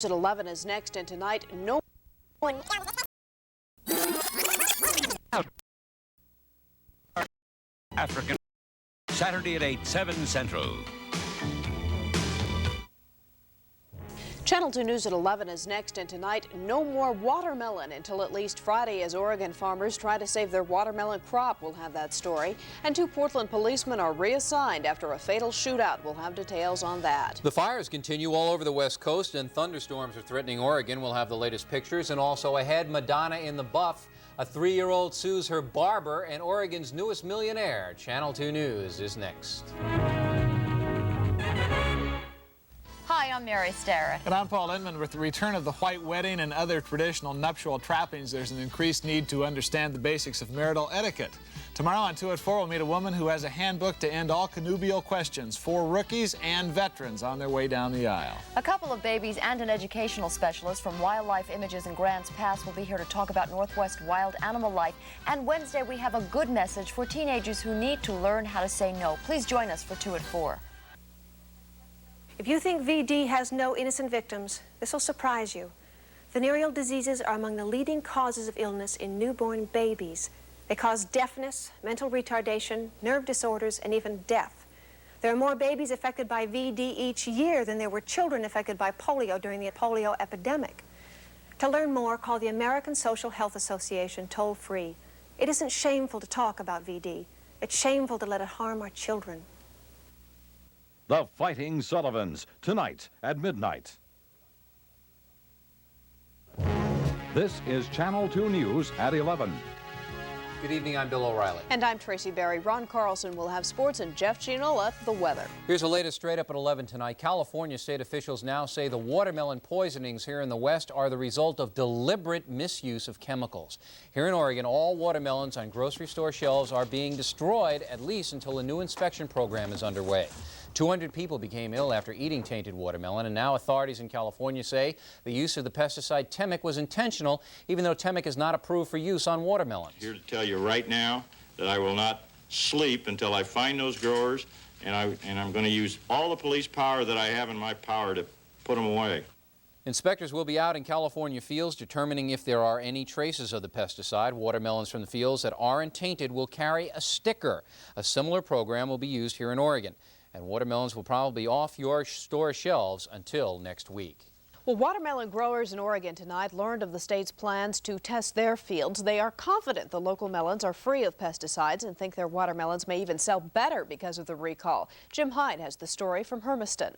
at 11 is next, and tonight, no one. African. Saturday at 8, 7 Central. Channel 2 News at 11 is next, and tonight, no more watermelon until at least Friday as Oregon farmers try to save their watermelon crop. We'll have that story. And 2 Portland policemen are reassigned after a fatal shootout. We'll have details on that. The fires continue all over the West Coast, and thunderstorms are threatening Oregon. We'll have the latest pictures, and also ahead, Madonna in the buff. A 3-year-old sues her barber, and Oregon's newest millionaire. Channel 2 News is next. Hi, I'm Mary Starrett. And I'm Paul Inman. With the return of the white wedding and other traditional nuptial trappings, there's an increased need to understand the basics of marital etiquette. Tomorrow on 2 at 4, we'll meet a woman who has a handbook to end all connubial questions for rookies and veterans on their way down the aisle. A couple of babies and an educational specialist from Wildlife Images in Grants Pass will be here to talk about Northwest wild animal life. And Wednesday, we have a good message for teenagers who need to learn how to say no. Please join us for 2 at 4. If you think VD has no innocent victims, this will surprise you. Venereal diseases are among the leading causes of illness in newborn babies. They cause deafness, mental retardation, nerve disorders, and even death. There are more babies affected by VD each year than there were children affected by polio during the polio epidemic. To learn more, call the American Social Health Association toll-free. It isn't shameful to talk about VD. It's shameful to let it harm our children. The Fighting Sullivans, tonight at midnight. This is Channel 2 News at 11. Good evening, I'm Bill O'Reilly. And I'm Tracy Berry. Ron Carlson will have sports, and Jeff Gianola, the weather. Here's the latest straight up at 11 tonight. California state officials now say the watermelon poisonings here in the West are the result of deliberate misuse of chemicals. Here in Oregon, all watermelons on grocery store shelves are being destroyed, at least until a new inspection program is underway. 200 people became ill after eating tainted watermelon, and now authorities in California say the use of the pesticide Temic was intentional, even though Temic is not approved for use on watermelons. Here to tell you right now that I will not sleep until I find those growers, and I'm going to use all the police power that I have in my power to put them away. Inspectors will be out in California fields determining if there are any traces of the pesticide. Watermelons from the fields that aren't tainted will carry a sticker. A similar program will be used here in Oregon. And watermelons will probably be off your store shelves until next week. Well, watermelon growers in Oregon tonight learned of the state's plans to test their fields. They are confident the local melons are free of pesticides and think their watermelons may even sell better because of the recall. Jim Hyde has the story from Hermiston.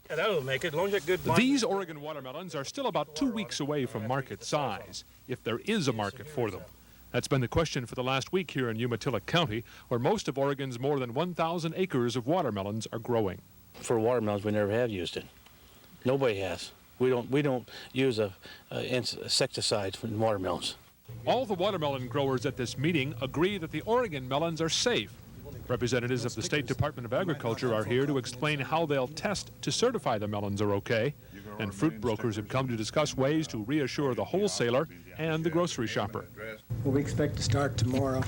Yeah, that'll make it. As long as you get good. These Oregon watermelons are still about 2 weeks away from market size, if there is a market for them. That's been the question for the last week here in Umatilla County, where most of Oregon's more than 1,000 acres of watermelons are growing. For watermelons, we never have used it. Nobody has. We don't use insecticides in watermelons. All the watermelon growers at this meeting agree that the Oregon melons are safe. Representatives of the State Department of Agriculture are here to explain how they'll test to certify the melons are okay. And fruit brokers have come to discuss ways to reassure the wholesaler and the grocery shopper. Well, we expect to start tomorrow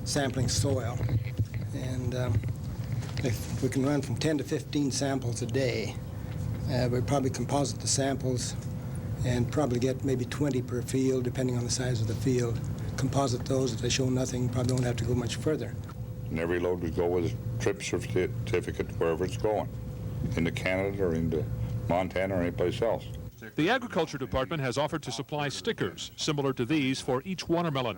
sampling soil. And if we can run from 10 to 15 samples a day, we'll probably composite the samples and probably get maybe 20 per field, depending on the size of the field. Composite those. If they show nothing, probably don't have to go much further. And every load would go with a trip certificate wherever it's going, into Canada or into Montana or anyplace else. The Agriculture Department has offered to supply stickers similar to these for each watermelon.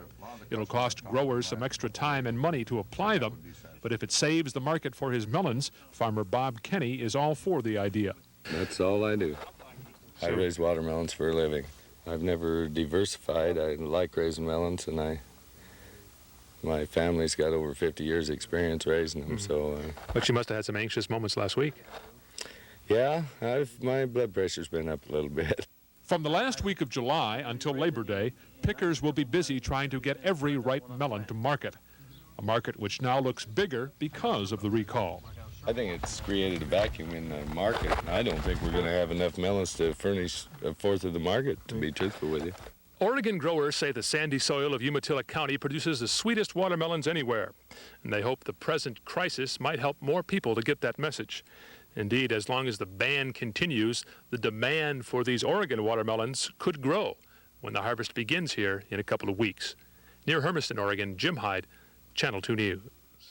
It'll cost growers some extra time and money to apply them, but if it saves the market for his melons, farmer Bob Kenny is all for the idea. That's all I do. I raise watermelons for a living. I've never diversified. I like raising melons, and my family's got over 50 years experience raising them, so... But you must have had some anxious moments last week. Yeah, my blood pressure's been up a little bit. From the last week of July until Labor Day, pickers will be busy trying to get every ripe melon to market, a market which now looks bigger because of the recall. I think it's created a vacuum in the market. I don't think we're going to have enough melons to furnish a fourth of the market, to be truthful with you. Oregon growers say the sandy soil of Umatilla County produces the sweetest watermelons anywhere, and they hope the present crisis might help more people to get that message. Indeed, as long as the ban continues, the demand for these Oregon watermelons could grow when the harvest begins here in a couple of weeks. Near Hermiston, Oregon, Jim Hyde, Channel 2 News.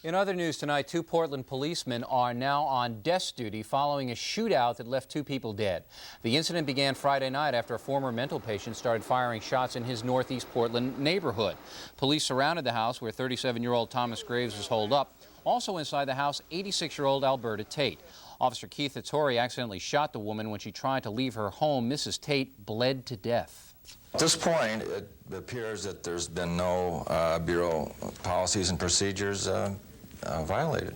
In other news tonight, 2 Portland policemen are now on desk duty following a shootout that left 2 people dead. The incident began Friday night after a former mental patient started firing shots in his northeast Portland neighborhood. Police surrounded the house where 37-year-old Thomas Graves was holed up. Also inside the house, 86-year-old Alberta Tate. Officer Keith Hattori accidentally shot the woman when she tried to leave her home. Mrs. Tate bled to death. At this point, it appears that there's been no Bureau policies and procedures violated.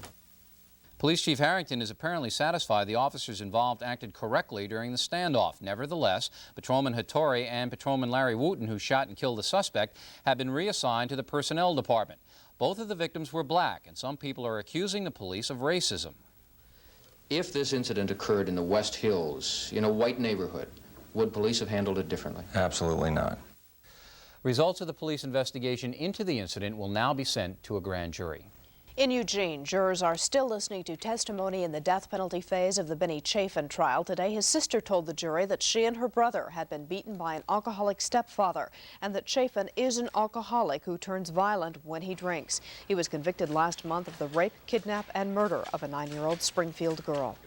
Police Chief Harrington is apparently satisfied the officers involved acted correctly during the standoff. Nevertheless, Patrolman Hattori and Patrolman Larry Wooten, who shot and killed the suspect, have been reassigned to the Personnel Department. Both of the victims were black, and some people are accusing the police of racism. If this incident occurred in the West Hills, in a white neighborhood, would police have handled it differently? Absolutely not. Results of the police investigation into the incident will now be sent to a grand jury. In Eugene, jurors are still listening to testimony in the death penalty phase of the Benny Chafin trial. Today, his sister told the jury that she and her brother had been beaten by an alcoholic stepfather and that Chafin is an alcoholic who turns violent when he drinks. He was convicted last month of the rape, kidnap, and murder of a 9-year-old Springfield girl.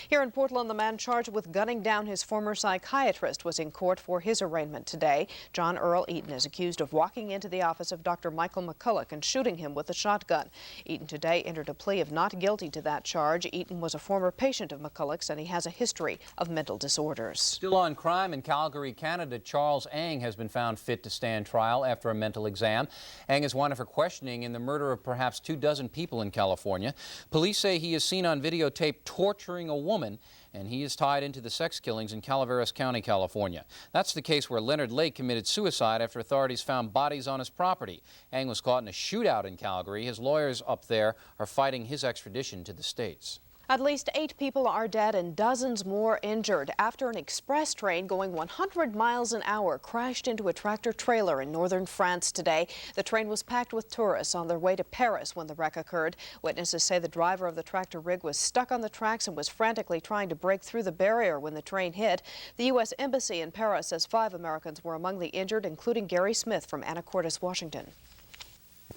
Here in Portland, the man charged with gunning down his former psychiatrist was in court for his arraignment today. John Earl Eaton is accused of walking into the office of Dr. Michael McCulloch and shooting him with a shotgun. Eaton today entered a plea of not guilty to that charge. Eaton was a former patient of McCulloch's and he has a history of mental disorders. Still on crime in Calgary, Canada, Charles Ang has been found fit to stand trial after a mental exam. Ang is wanted for questioning in the murder of perhaps 24 people in California. Police say he is seen on videotape torturing a woman, and he is tied into the sex killings in Calaveras County, California. That's the case where Leonard Lake committed suicide after authorities found bodies on his property. Ang was caught in a shootout in Calgary. His lawyers up there are fighting his extradition to the States. At least 8 people are dead and dozens more injured after an express train going 100 miles an hour crashed into a tractor trailer in northern France today. The train was packed with tourists on their way to Paris when the wreck occurred. Witnesses say the driver of the tractor rig was stuck on the tracks and was frantically trying to break through the barrier when the train hit. The U.S. Embassy in Paris says 5 Americans were among the injured, including Gary Smith from Anacortes, Washington.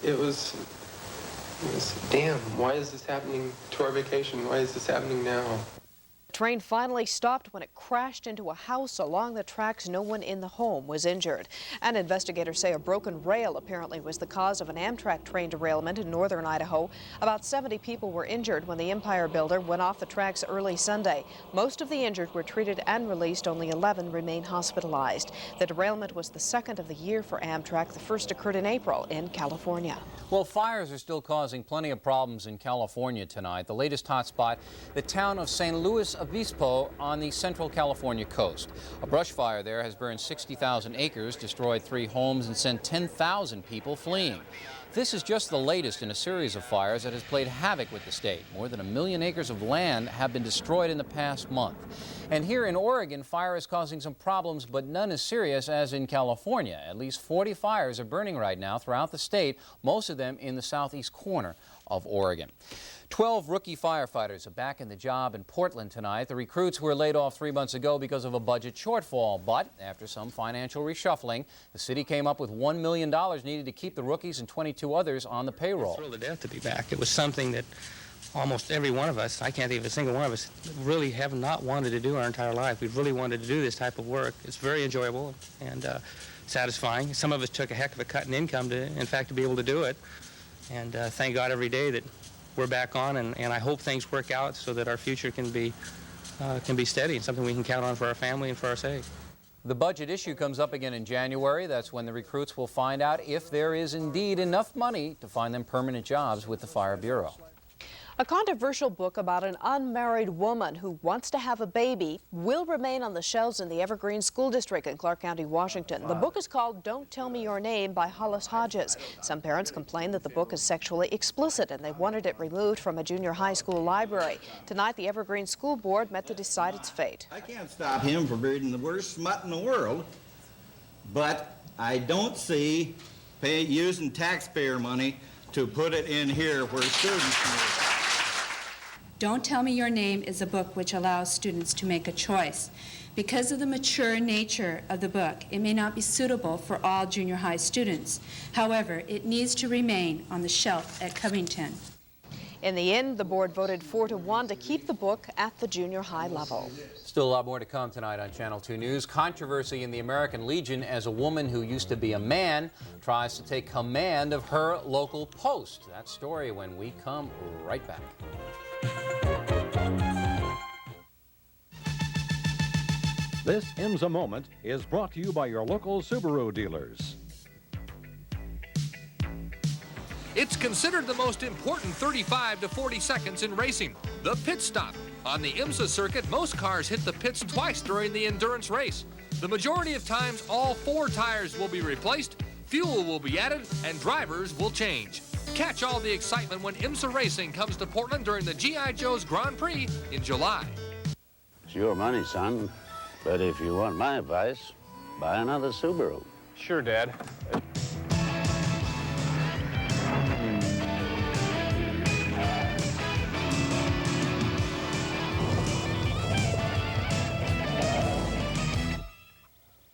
It was damn, why is this happening to our vacation? Why is this happening now? The train finally stopped when it crashed into a house along the tracks. No one in the home was injured. And investigators say a broken rail apparently was the cause of an Amtrak train derailment in northern Idaho. About 70 people were injured when the Empire Builder went off the tracks early Sunday. Most of the injured were treated and released. Only 11 remain hospitalized. The derailment was the second of the year for Amtrak. The first occurred in April in California. Well, fires are still causing plenty of problems in California tonight. The latest hotspot, the town of San Luis Obispo on the central California coast. A brush fire there has burned 60,000 acres, destroyed 3 homes, and sent 10,000 people fleeing. This is just the latest in a series of fires that has played havoc with the state. More than 1 million acres of land have been destroyed in the past month. And here in Oregon, fire is causing some problems, but none as serious as in California. At least 40 fires are burning right now throughout the state, most of them in the southeast corner of Oregon. 12 rookie firefighters are back in the job in Portland tonight. The recruits were laid off 3 months ago because of a budget shortfall, but after some financial reshuffling, the city came up with $1 million needed to keep the rookies and 22 others on the payroll. I'm thrilled to death to be back. It was something that almost every one of us, I can't think of a single one of us, really have not wanted to do our entire life. We've really wanted to do this type of work. It's very enjoyable and satisfying. Some of us took a heck of a cut in income to, in fact, to be able to do it. And thank God every day that we're back on, and I hope things work out so that our future can be steady and something we can count on for our family and for our sake. The budget issue comes up again in January. That's when the recruits will find out if there is indeed enough money to find them permanent jobs with the Fire Bureau. A controversial book about an unmarried woman who wants to have a baby will remain on the shelves in the Evergreen School District in Clark County, Washington. The book is called Don't Tell Me Your Name by Hollis Hodges. Some parents complain that the book is sexually explicit and they wanted it removed from a junior high school library. Tonight, the Evergreen School Board met to decide its fate. I can't stop him from reading the worst smut in the world, but I don't see using taxpayer money to put it in here where students need it. Don't Tell Me Your Name is a book which allows students to make a choice. Because of the mature nature of the book, it may not be suitable for all junior high students. However, it needs to remain on the shelf at Covington. In the end, the board voted 4-1 to keep the book at the junior high level. Still a lot more to come tonight on Channel 2 News. Controversy in the American Legion as a woman who used to be a man tries to take command of her local post. That story when we come right back. This IMSA Moment is brought to you by your local Subaru dealers. It's considered the most important 35 to 40 seconds in racing, the pit stop. On the IMSA circuit, most cars hit the pits twice during the endurance race. The majority of times, all 4 tires will be replaced, fuel will be added, and drivers will change. Catch all the excitement when IMSA Racing comes to Portland during the G.I. Joe's Grand Prix in July. It's your money, son, but if you want my advice, buy another Subaru. Sure, Dad. I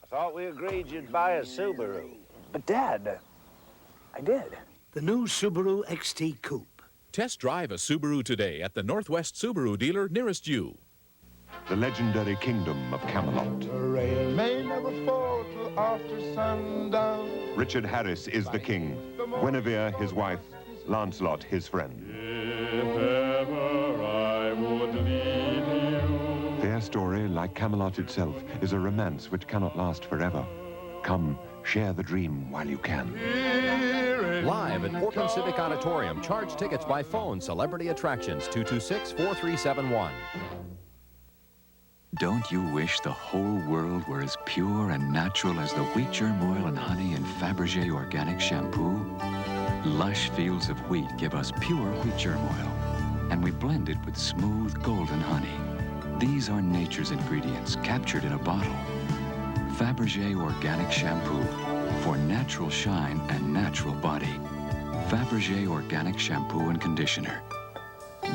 thought we agreed you'd buy a Subaru. But, Dad, I did. The new Subaru XT Coupe. Test drive a Subaru today at the Northwest Subaru dealer nearest you. The legendary kingdom of Camelot. The rain may never fall till after sundown. Richard Harris is the king, Guinevere his wife, Lancelot his friend. If ever I would leave you. Their story, like Camelot itself, is a romance which cannot last forever. Come, share the dream while you can. Live at Portland Civic Auditorium. Charge tickets by phone. Celebrity Attractions, 226-4371. Don't you wish the whole world were as pure and natural as the wheat germ oil and honey in Fabergé organic shampoo? Lush fields of wheat give us pure wheat germ oil, and we blend it with smooth golden honey. These are nature's ingredients captured in a bottle. Fabergé organic shampoo for natural shine and natural body. Fabergé organic shampoo and conditioner.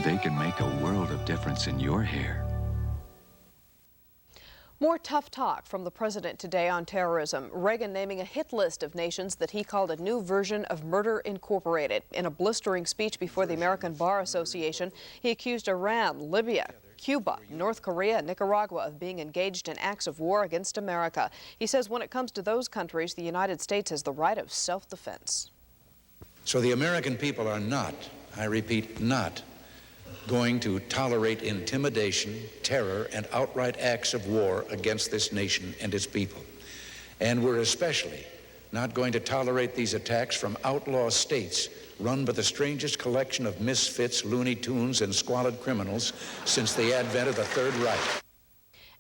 They can make a world of difference in your hair. More tough talk from the president today on terrorism. Reagan naming a hit list of nations that he called a new version of Murder Incorporated. In a blistering speech before the American Bar Association, he accused Iran, Libya, Cuba, North Korea, and Nicaragua of being engaged in acts of war against America. He says when it comes to those countries, the United States has the right of self-defense. So the American people are not, I repeat, not going to tolerate intimidation, terror, and outright acts of war against this nation and its people. And we're especially not going to tolerate these attacks from outlaw states run by the strangest collection of misfits, Looney Tunes, and squalid criminals since the advent of the Third Reich.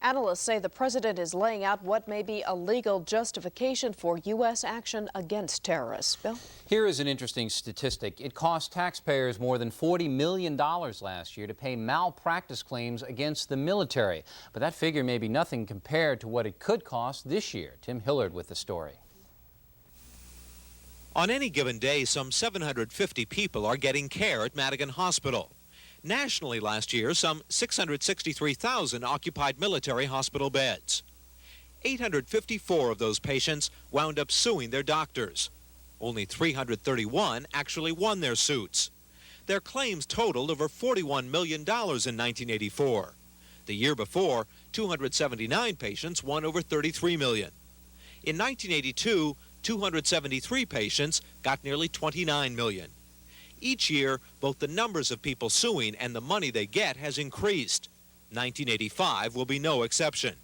Analysts say the president is laying out what may be a legal justification for U.S. action against terrorists. Bill? Here is an interesting statistic. It cost taxpayers more than $40 million last year to pay malpractice claims against the military. But that figure may be nothing compared to what it could cost this year. Tim Hillard with the story. On any given day, some 750 people are getting care at Madigan Hospital. Nationally last year, some 663,000 occupied military hospital beds. 854 of those patients wound up suing their doctors. Only 331 actually won their suits. Their claims totaled over $41 million in 1984. The year before, 279 patients won over $33 million. In 1982, 273 patients got nearly $29 million. Each year, both the numbers of people suing and the money they get has increased. 1985 will be no exception.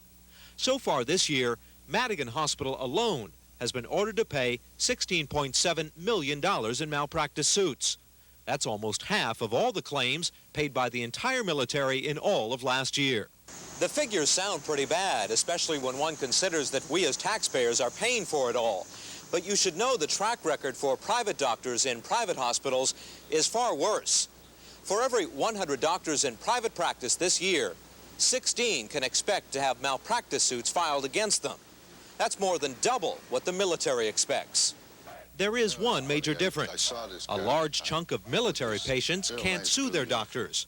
So far this year, Madigan Hospital alone has been ordered to pay $16.7 million in malpractice suits. That's almost half of all the claims paid by the entire military in all of last year. The figures sound pretty bad, especially when one considers that we as taxpayers are paying for it all. But you should know the track record for private doctors in private hospitals is far worse. For every 100 doctors in private practice this year, 16 can expect to have malpractice suits filed against them. That's more than double what the military expects. There is one major difference. A large chunk of military patients can't sue their doctors.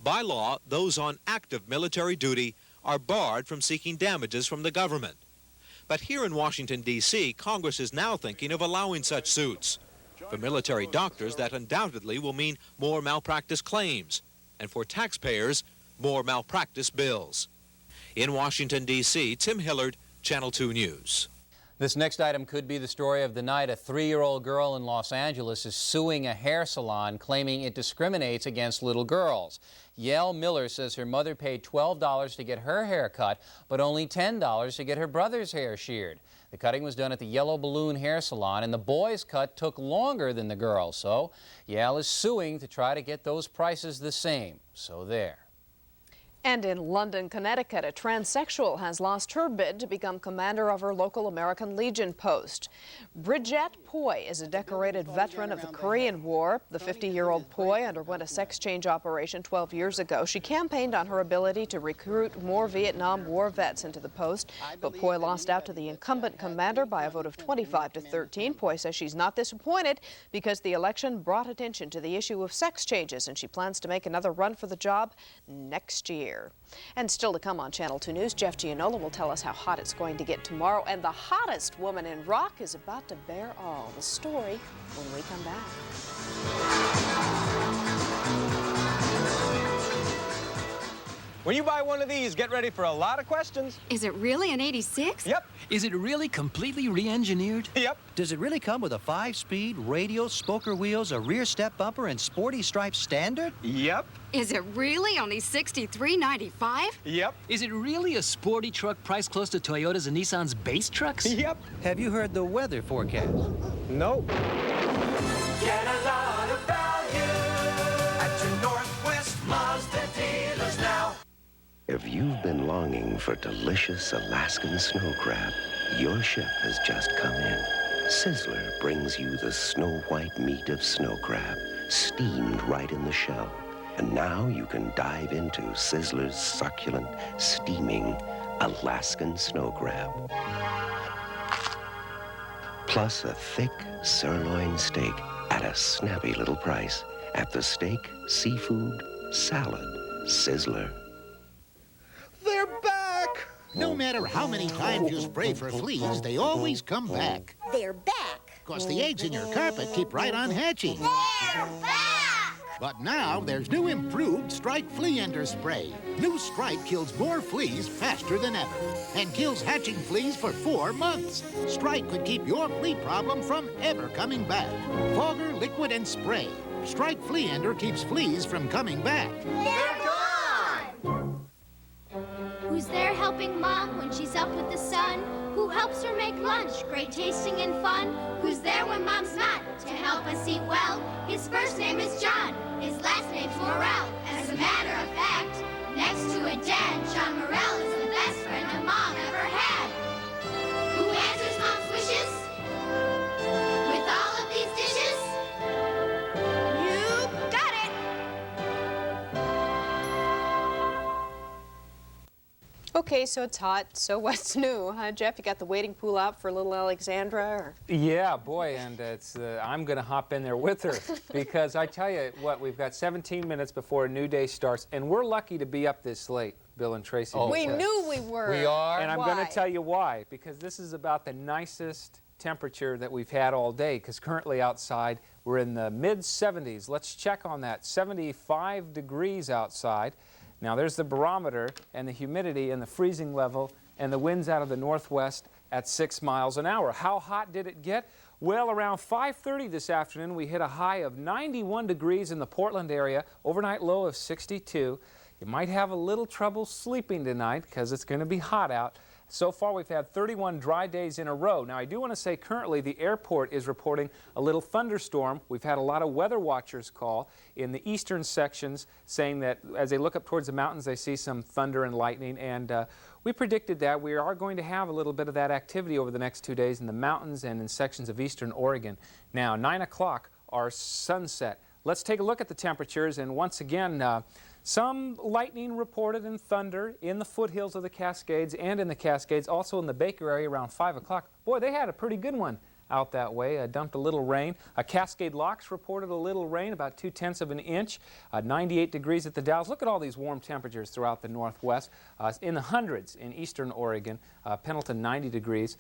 By law, those on active military duty are barred from seeking damages from the government. But here in Washington, D.C., Congress is now thinking of allowing such suits. For military doctors, that undoubtedly will mean more malpractice claims, and for taxpayers, more malpractice bills. In Washington, D.C., Tim Hillard, Channel 2 News. This next item could be the story of the night. A 3-year-old girl in Los Angeles is suing a hair salon, claiming it discriminates against little girls. Yael Miller says her mother paid $12 to get her hair cut, but only $10 to get her brother's hair sheared. The cutting was done at the Yellow Balloon Hair Salon, and the boy's cut took longer than the girl's. So Yael is suing to try to get those prices the same. So there. And in London, Connecticut, a transsexual has lost her bid to become commander of her local American Legion post. Bridget Poi is a decorated veteran of the Korean War. The 50-year-old Poi underwent a sex change operation 12 years ago. She campaigned on her ability to recruit more Vietnam War vets into the post, but Poi lost out to the incumbent commander by a vote of 25-13. Poi says she's not disappointed because the election brought attention to the issue of sex changes, and she plans to make another run for the job next year. And still to come on Channel 2 News, Jeff Gianola will tell us how hot it's going to get tomorrow, and the hottest woman in rock is about to bear all. The story when we come back. When you buy one of these, get ready for a lot of questions. Is it really an 86? Yep. Is it really completely re-engineered? Yep. Does it really come with a 5-speed, radial, spoker wheels, a rear step bumper, and sporty stripes standard? Yep. Is it really only $63.95? Yep. Is it really a sporty truck priced close to Toyota's and Nissan's base trucks? Yep. Have you heard the weather forecast? Nope. Get a lot of value at your Northwest Mazda dealers now. If you've been longing for delicious Alaskan snow crab, your ship has just come in. Sizzler brings you the snow-white meat of snow crab, steamed right in the shell. And now you can dive into Sizzler's succulent, steaming Alaskan snow crab. Plus a thick sirloin steak at a snappy little price at the steak, seafood, salad Sizzler. They're back! No matter how many times you spray for fleas, they always come back. They're back. Because the eggs in your carpet keep right on hatching. They're back! But now there's new improved Strike Flea Ender Spray. New Strike kills more fleas faster than ever and kills hatching fleas for 4 months. Strike could keep your flea problem from ever coming back. Fogger, liquid, and spray. Strike Flea Ender keeps fleas from coming back. They're gone! Who's there helping Mom when she's up with the sun? Who helps her make lunch, great tasting and fun? Who's there when Mom's not, to help us eat well? His first name is John, his last name's Morrell. As a matter of fact, next to a dad, John Morrell is the best friend a Mom ever had. Who answers Mom's wishes with all of these dishes? You got it! Okay, so it's hot, so what's new, huh, Jeff? You got the wading pool out for little Alexandra? Or? Yeah, boy, and it's I'm going to hop in there with her because I tell you what, we've got 17 minutes before a new day starts, and we're lucky to be up this late, Bill and Tracy. Oh, we knew we were. We are. And I'm going to tell you why, because this is about the nicest temperature that we've had all day, because currently outside we're in the mid-70s. Let's check on that. 75 degrees outside. Now there's the barometer and the humidity and the freezing level and the winds out of the northwest at 6 miles an hour. How hot did it get? Well, around 5:30 this afternoon we hit a high of 91 degrees in the Portland area, overnight low of 62. You might have a little trouble sleeping tonight because it's going to be hot out. So far, we've had 31 dry days in a row. Now, I do want to say currently the airport is reporting a little thunderstorm. We've had a lot of weather watchers call in the eastern sections saying that as they look up towards the mountains, they see some thunder and lightning. And we predicted that we are going to have a little bit of that activity over the next 2 days in the mountains and in sections of eastern Oregon. Now, 9 o'clock, our sunset. Let's take a look at the temperatures. And once again, some lightning reported and thunder in the foothills of the Cascades and in the Cascades, also in the Baker area around 5 o'clock. Boy, they had a pretty good one out that way dumped a little rain. Cascade Locks reported a little rain, about 2/10 of an inch. 98 degrees at the Dalles. Look at all these warm temperatures throughout the Northwest. In the hundreds in eastern Oregon. Pendleton 90 degrees.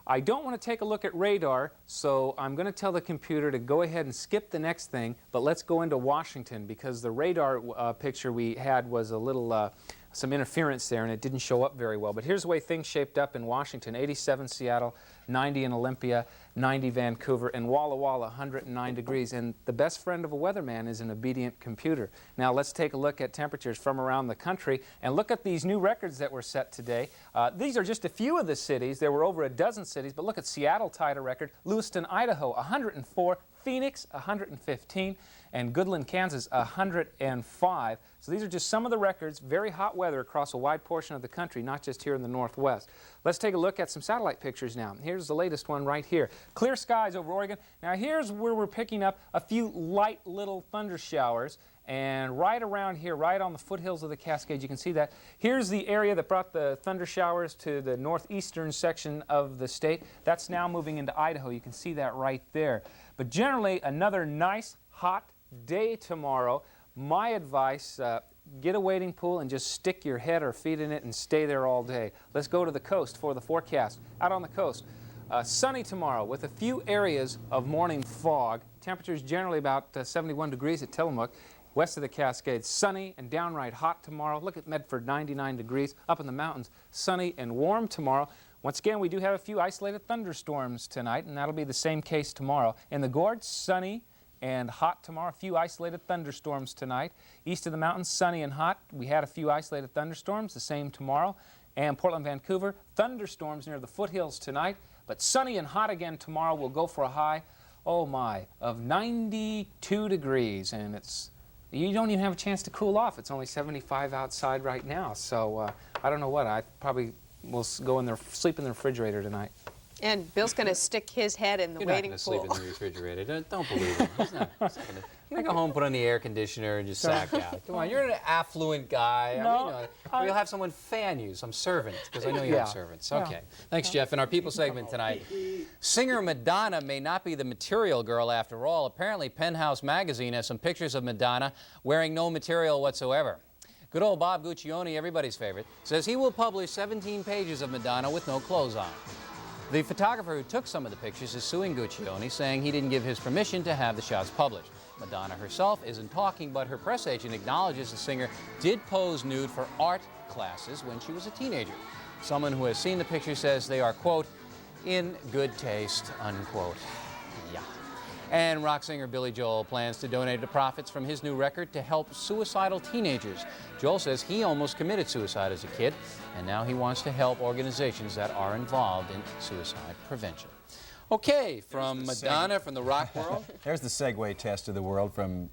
I don't want to take a look at radar, so I'm going to tell the computer to go ahead and skip the next thing, but let's go into Washington because the radar picture we had was a little some interference there and it didn't show up very well. But here's the way things shaped up in Washington. 87 Seattle, 90 in Olympia, 90 Vancouver, and Walla Walla 109 degrees. And the best friend of a weatherman is an obedient computer. Now let's take a look at temperatures from around the country and look at these new records that were set today. These are just a few of the cities. There were over a dozen cities, but look at Seattle tied a record. Lewiston, Idaho, 104. Phoenix, 115, and Goodland, Kansas, 105. So these are just some of the records. Very hot weather across a wide portion of the country, not just here in the Northwest. Let's take a look at some satellite pictures now. Here's the latest one right here. Clear skies over Oregon. Now here's where we're picking up a few light little thunder showers. And right around here, right on the foothills of the Cascades, you can see that. Here's the area that brought the thunder showers to the northeastern section of the state. That's now moving into Idaho. You can see that right there. But generally, another nice, hot day tomorrow. My advice, get a wading pool and just stick your head or feet in it and stay there all day. Let's go to the coast for the forecast. Out on the coast, sunny tomorrow with a few areas of morning fog. Temperatures generally about 71 degrees at Tillamook. West of the Cascades, sunny and downright hot tomorrow. Look at Medford, 99 degrees. Up in the mountains, sunny and warm tomorrow. Once again, we do have a few isolated thunderstorms tonight, and that'll be the same case tomorrow. In the Gorge, sunny and hot tomorrow. A few isolated thunderstorms tonight. East of the mountains, sunny and hot. We had a few isolated thunderstorms, the same tomorrow. And Portland, Vancouver, thunderstorms near the foothills tonight, but sunny and hot again tomorrow. We'll go for a high, oh my, of 92 degrees, and you don't even have a chance to cool off. It's only 75 outside right now, so I don't know what. I probably will go in there, sleep in the refrigerator tonight. And Bill's going to stick his head in the waiting pool. You're not going to sleep in the refrigerator. Don't believe him. He's not going to. You're going to go home, put on the air conditioner, and just sack out. Come on, you're an affluent guy. No, you'll have someone fan you, some servant, because I know you have servants. Okay. Thanks, Jeff. In our People segment tonight, singer Madonna may not be the material girl after all. Apparently, Penthouse magazine has some pictures of Madonna wearing no material whatsoever. Good old Bob Guccione, everybody's favorite, says he will publish 17 pages of Madonna with no clothes on. The photographer who took some of the pictures is suing Guccione, saying he didn't give his permission to have the shots published. Madonna herself isn't talking, but her press agent acknowledges the singer did pose nude for art classes when she was a teenager. Someone who has seen the pictures says they are, quote, in good taste, unquote. Yeah. And rock singer Billy Joel plans to donate the profits from his new record to help suicidal teenagers. Joel says he almost committed suicide as a kid, and now he wants to help organizations that are involved in suicide prevention. Okay, from Madonna, from the rock world. There's the segue test of the world from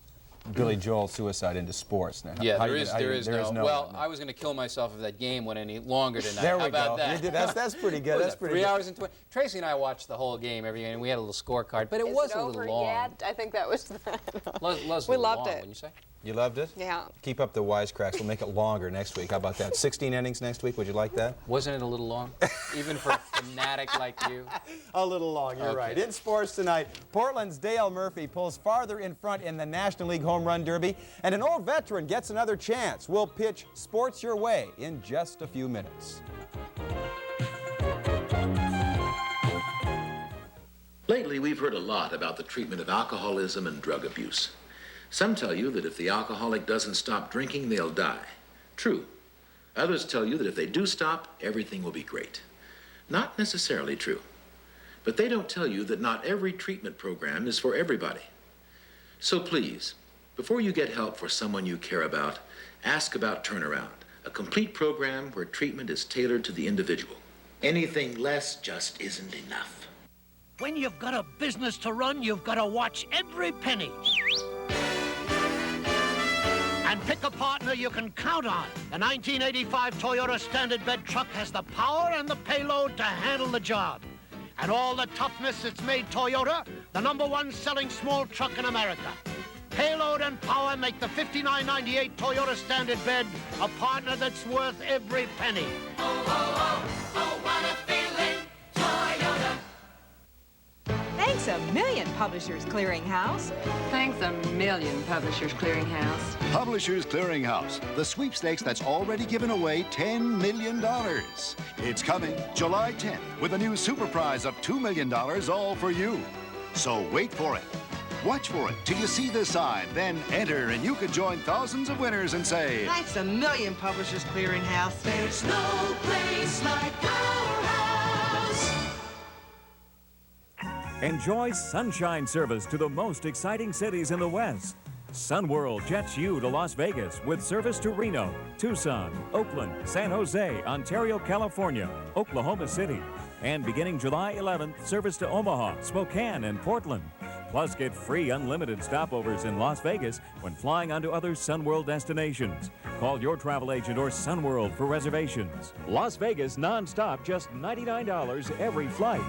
Billy Joel suicide into sports. Now, yeah, there is no. Well, I was going to kill myself if that game went any longer tonight. There we How about go. That? That's pretty good. That's pretty 3 good. hours and 20. Tracy and I watched the whole game every game, and we had a little scorecard, but it was a little long. Yet? I think that was We loved it. Wouldn't you say? You loved it? Yeah. Keep up the wisecracks. We'll make it longer next week. How about that? 16 innings next week. Would you like that? Wasn't it a little long? Even for a fanatic like you? A little long, you're right. In sports tonight, Portland's Dale Murphy pulls farther in front in the National League Home Run Derby, and an old veteran gets another chance. We'll pitch Sports Your Way in just a few minutes. Lately, we've heard a lot about the treatment of alcoholism and drug abuse. Some tell you that if the alcoholic doesn't stop drinking, they'll die. True. Others tell you that if they do stop, everything will be great. Not necessarily true. But they don't tell you that not every treatment program is for everybody. So please, before you get help for someone you care about, ask about Turnaround, a complete program where treatment is tailored to the individual. Anything less just isn't enough. When you've got a business to run, you've got to watch every penny. And pick a partner you can count on. The 1985 Toyota Standard Bed truck has the power and the payload to handle the job. And all the toughness that's made Toyota the #1 selling small truck in America. Payload and power make the $59.98 Toyota Standard Bed a partner that's worth every penny. Oh, oh, oh, oh, what a feeling, Toyota. Thanks a million, Publishers Clearinghouse. Thanks a million, Publishers Clearinghouse. Publishers Clearinghouse, the sweepstakes that's already given away $10 million. It's coming July 10th with a new super prize of $2 million all for you. So wait for it. Watch for it till you see the sign, then enter, and you could join thousands of winners and say, Thanks a million, Publishers Clearinghouse. There's no place like our house. Enjoy sunshine service to the most exciting cities in the West. Sunworld jets you to Las Vegas with service to Reno, Tucson, Oakland, San Jose, Ontario, California, Oklahoma City, and beginning July 11th, service to Omaha, Spokane, and Portland. Plus, get free unlimited stopovers in Las Vegas when flying onto other Sunworld destinations. Call your travel agent or Sunworld for reservations. Las Vegas nonstop, just $99 every flight.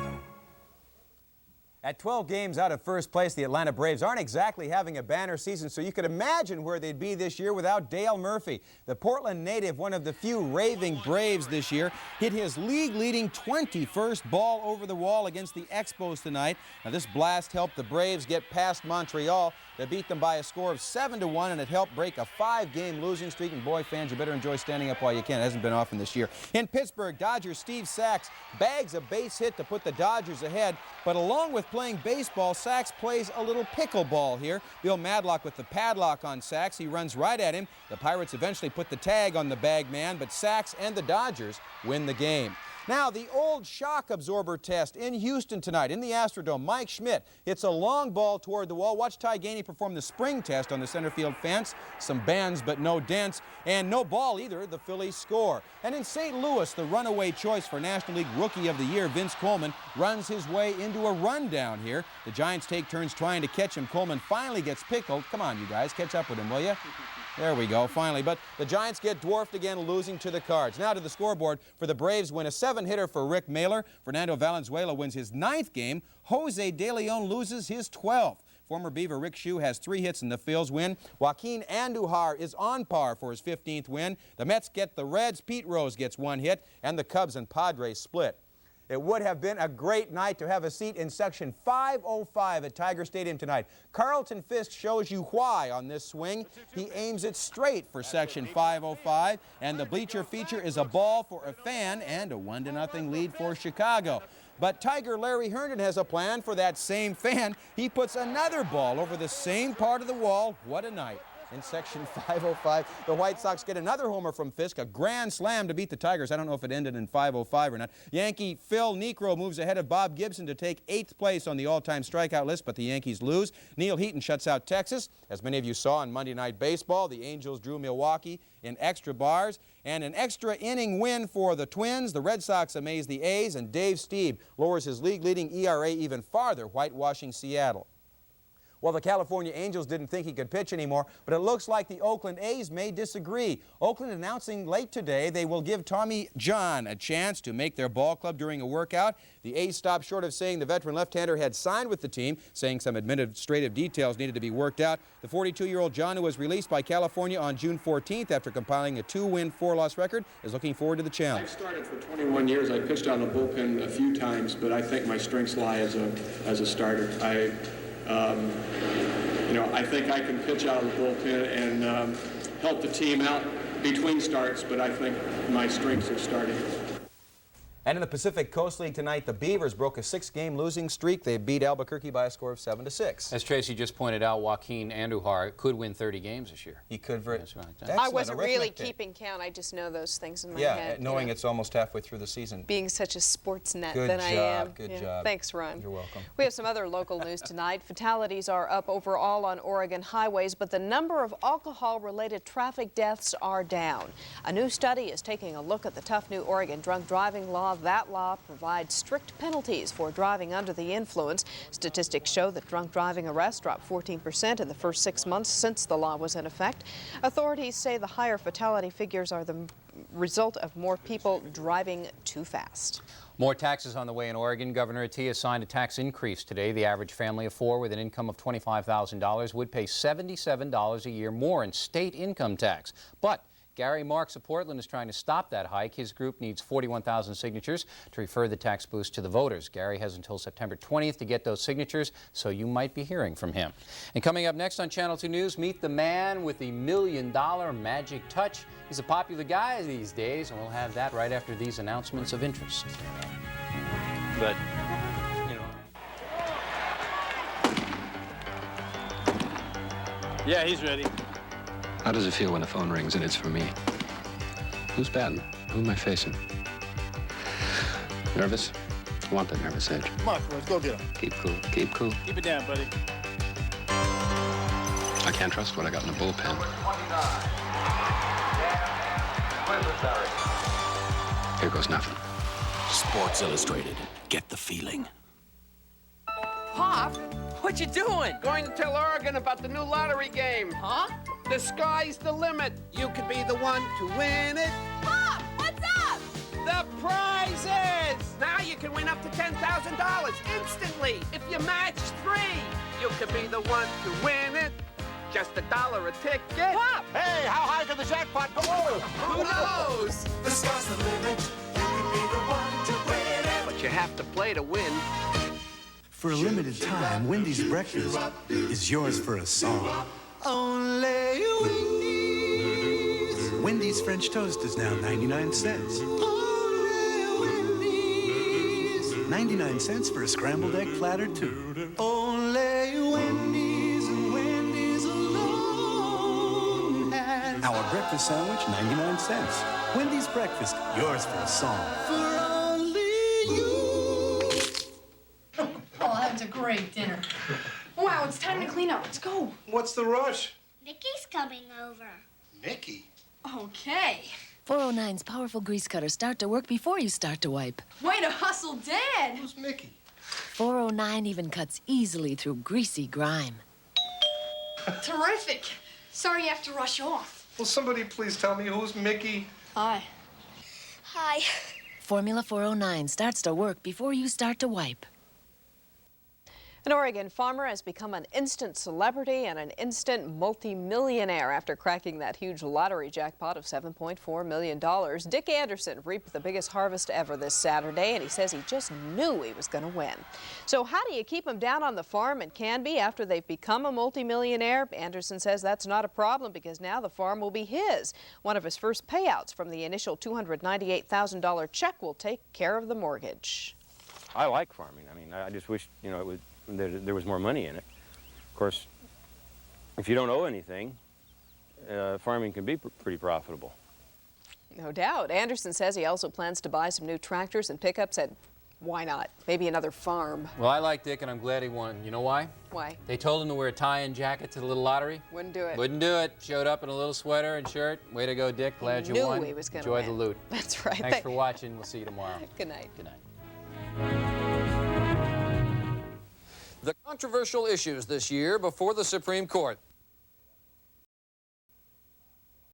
At 12 games out of first place, the Atlanta Braves aren't exactly having a banner season, so you could imagine where they'd be this year without Dale Murphy. The Portland native, one of the few raving Braves this year, hit his league-leading 21st ball over the wall against the Expos tonight. Now, this blast helped the Braves get past Montreal. They beat them by a score of 7-1, and it helped break a 5-game losing streak. And boy, fans, you better enjoy standing up while you can. It hasn't been often this year. In Pittsburgh, Dodgers Steve Sachs bags a base hit to put the Dodgers ahead, but along with playing baseball, Sachs plays a little pickleball here. Bill Madlock with the padlock on Sachs. He runs right at him. The Pirates eventually put the tag on the bag man, but Sachs and the Dodgers win the game. Now, the old shock absorber test in Houston tonight in the Astrodome. Mike Schmidt hits a long ball toward the wall. Watch Ty Gainey perform the spring test on the center field fence. Some bends, but no dents, and no ball either. The Phillies score. And in St. Louis, the runaway choice for National League Rookie of the Year, Vince Coleman, runs his way into a rundown here. The Giants take turns trying to catch him. Coleman finally gets pickled. Come on, you guys, catch up with him, will you? There we go, finally. But the Giants get dwarfed again, losing to the Cards. Now to the scoreboard for the Braves win a 7-hitter for Rick Mailer. Fernando Valenzuela wins his 9th game. Jose De Leon loses his 12th. Former Beaver Rick Shue has 3 hits in the Phils win. Joaquin Andujar is on par for his 15th win. The Mets get the Reds. Pete Rose gets 1 hit. And the Cubs and Padres split. It would have been a great night to have a seat in Section 505 at Tiger Stadium tonight. Carlton Fisk shows you why on this swing. He aims it straight for Section 505, and the bleacher feature is a ball for a fan and a 1-0 lead for Chicago. But Tiger Larry Herndon has a plan for that same fan. He puts another ball over the same part of the wall. What a night. In Section 505, the White Sox get another homer from Fisk, a grand slam to beat the Tigers. I don't know if it ended in 505 or not. Yankee Phil Niekro moves ahead of Bob Gibson to take 8th place on the all-time strikeout list, but the Yankees lose. Neil Heaton shuts out Texas. As many of you saw on Monday Night Baseball, the Angels drew Milwaukee in extra bars. And an extra inning win for the Twins. The Red Sox amaze the A's, and Dave Stieb lowers his league-leading ERA even farther, whitewashing Seattle. Well, the California Angels didn't think he could pitch anymore, but it looks like the Oakland A's may disagree. Oakland announcing late today they will give Tommy John a chance to make their ball club during a workout. The A's stopped short of saying the veteran left-hander had signed with the team, saying some administrative details needed to be worked out. The 42-year-old John, who was released by California on June 14th after compiling a 2-win, 4-loss record, is looking forward to the challenge. I've started for 21 years. I pitched out of the bullpen a few times, but I think my strengths lie as a starter. I think I can pitch out of the bullpen and help the team out between starts, but I think my strengths are starting. And in the Pacific Coast League tonight, the Beavers broke a 6-game losing streak. They beat Albuquerque by a score of 7-6. As Tracy just pointed out, Joaquin Andujar could win 30 games this year. He could. That's right. I wasn't really keeping count. I just know those things in my head. Yeah, knowing it's almost halfway through the season. Being such a sports nut Good that job, I am. Good job. Thanks, Ron. You're welcome. We have some other local news tonight. Fatalities are up overall on Oregon highways, but the number of alcohol-related traffic deaths are down. A new study is taking a look at the tough new Oregon drunk driving law. That law provides strict penalties for driving under the influence. Statistics show that drunk driving arrests dropped 14% in the first 6 months since the law was in effect. Authorities say the higher fatality figures are the result of more people driving too fast. More taxes on the way in Oregon. Governor Atiyeh signed a tax increase today. The average family of 4 with an income of $25,000 would pay $77 a year more in state income tax. But Gary Marks of Portland is trying to stop that hike. His group needs 41,000 signatures to refer the tax boost to the voters. Gary has until September 20th to get those signatures, so you might be hearing from him. And coming up next on Channel 2 News, meet the man with the $1 million magic touch. He's a popular guy these days, and we'll have that right after these announcements of interest. But, you know. Yeah, he's ready. How does it feel when the phone rings and it's for me? Who's batting? Who am I facing? Nervous? I want that nervous edge. Come on, let's go get him. Keep cool. Keep cool. Keep it down, buddy. I can't trust what I got in the bullpen. Here goes nothing. Sports Illustrated. Get the feeling. Pop, what you doing? Going to tell Oregon about the new lottery game. Huh? The sky's the limit. You could be the one to win it. Pop, what's up? The prizes! Now you can win up to $10,000 instantly if you match 3. You could be the one to win it. Just $1 a ticket. Pop! Hey, how high can the jackpot go? Who knows? The sky's the limit. You could be the one to win it. But you have to play to win. For a limited time, Wendy's breakfast is yours for a song. Only Wendy's. Wendy's French toast is now 99 cents. Only Wendy's. 99 cents for a scrambled egg platter, too. Only Wendy's and Wendy's alone. Our breakfast sandwich, 99 cents. Wendy's breakfast, yours for a song. For only you. Oh, that was a great dinner. Wow, it's time to clean up. Let's go. What's the rush? Mickey's coming over. Mickey? Okay. 409's powerful grease cutter start to work before you start to wipe. Way to hustle, Dad. Who's Mickey? 409 even cuts easily through greasy grime. Terrific. Sorry you have to rush off. Will somebody please tell me who's Mickey? Hi. Hi. Formula 409 starts to work before you start to wipe. An Oregon farmer has become an instant celebrity and an instant multi-millionaire after cracking that huge lottery jackpot of $7.4 million. Dick Anderson reaped the biggest harvest ever this Saturday, and he says he just knew he was going to win. So how do you keep them down on the farm in Canby after they've become a multi-millionaire? Anderson says that's not a problem because now the farm will be his. One of his first payouts from the initial $298,000 check will take care of the mortgage. I like farming. I mean, I just wish, you know, there was more money in it. Of course, if you don't owe anything, farming can be pretty profitable. No doubt. Anderson says he also plans to buy some new tractors and pickups, and why not? Maybe another farm. Well, I like Dick, and I'm glad he won. You know why? Why? They told him to wear a tie and jacket to the little lottery. Wouldn't do it. Wouldn't do it. Showed up in a little sweater and shirt. Way to go, Dick. Glad you won. Knew he was going to Enjoy win. the loot. That's right. Thanks for watching. We'll see you tomorrow. Good night. Good night. The controversial issues this year before the Supreme Court.